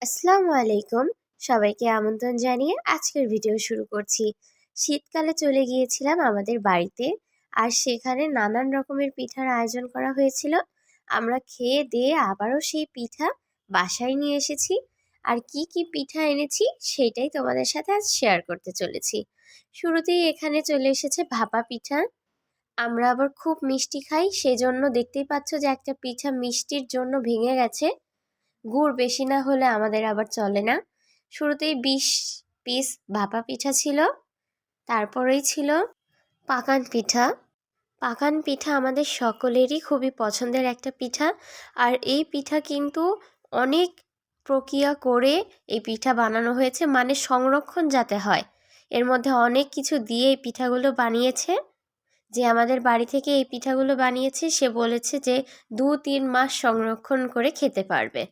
আসসালামু আলাইকুম। সবাইকে আমন্ত্রণ জানিয়ে আজকের ভিডিও শুরু করছি। শীতকালে চলে গিয়েছিলাম আমাদের বাড়িতে, আর সেখানে নানান রকমের পিঠার আয়োজন করা হয়েছিল। আমরা খেয়ে দিয়ে আবারও সেই পিঠা বাসায় নিয়ে এসেছি। আর কি কি পিঠা এনেছি সেটাই তোমাদের সাথে আজ শেয়ার করতে চলেছি। শুরুতেই এখানে চলে এসেছে ভাপা পিঠা। আমরা আবার খুব মিষ্টি খাই, সেজন্য দেখতেই পাচ্ছ যে একটা পিঠা মিষ্টির জন্য ভেঙে গেছে। গুড় বেশি না হলে আমাদের আবার চলে না। শুরুতেই 20 পিস ভাপা পিঠা ছিল, তারপরেই ছিল পাকান পিঠা। পাকান পিঠা আমাদের সকলেরই খুবই পছন্দের একটা পিঠা। আর এই পিঠা কিন্তু অনেক প্রক্রিয়া করে এই পিঠা বানানো হয়েছে, মানে সংরক্ষণ যাতে হয়, এর মধ্যে অনেক কিছু দিয়ে এই পিঠাগুলো বানিয়েছে। যে আমাদের বাড়ি থেকে এই পিঠাগুলো বানিয়েছে সে বলেছে যে 2-3 মাস সংরক্ষণ করে খেতে পারবে।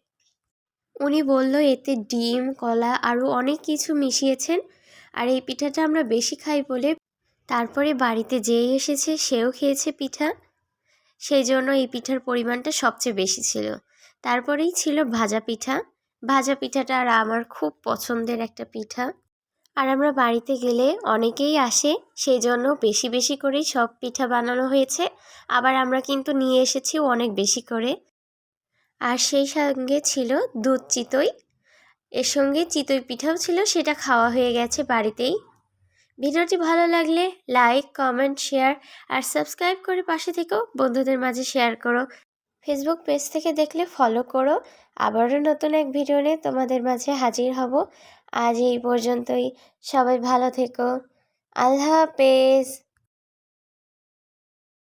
উনি বলল এতে ডিম, কলা আরও অনেক কিছু মিশিয়েছেন। আর এই পিঠাটা আমরা বেশি খাই বলে তারপরে বাড়িতে যেই এসেছে সেও খেয়েছে পিঠা, সেই জন্য এই পিঠার পরিমাণটা সবচেয়ে বেশি ছিল। তারপরেই ছিল ভাজা পিঠা। ভাজা পিঠাটা আর আমার খুব পছন্দের একটা পিঠা। আর আমরা বাড়িতে গেলে অনেকেই আসে, সেই জন্য বেশি বেশি করেই সব পিঠা বানানো হয়েছে। আবার আমরা কিন্তু নিয়ে এসেছি অনেক বেশি করে। আর সেই সঙ্গে ছিল দুধ চিতই। এর সঙ্গে চিতই পিঠাও ছিল, সেটা খাওয়া হয়ে গেছে বাড়িতেই। ভিডিওটি ভালো লাগলে লাইক, কমেন্ট, শেয়ার আর সাবস্ক্রাইব করে পাশে থেকেও বন্ধুদের মাঝে শেয়ার করো। ফেসবুক পেজ থেকে দেখলে ফলো করো। আবারও নতুন এক ভিডিও নিয়ে তোমাদের মাঝে হাজির হব। আজ এই পর্যন্তই। সবাই ভালো থেকো। আল্লাহ হাফেজ।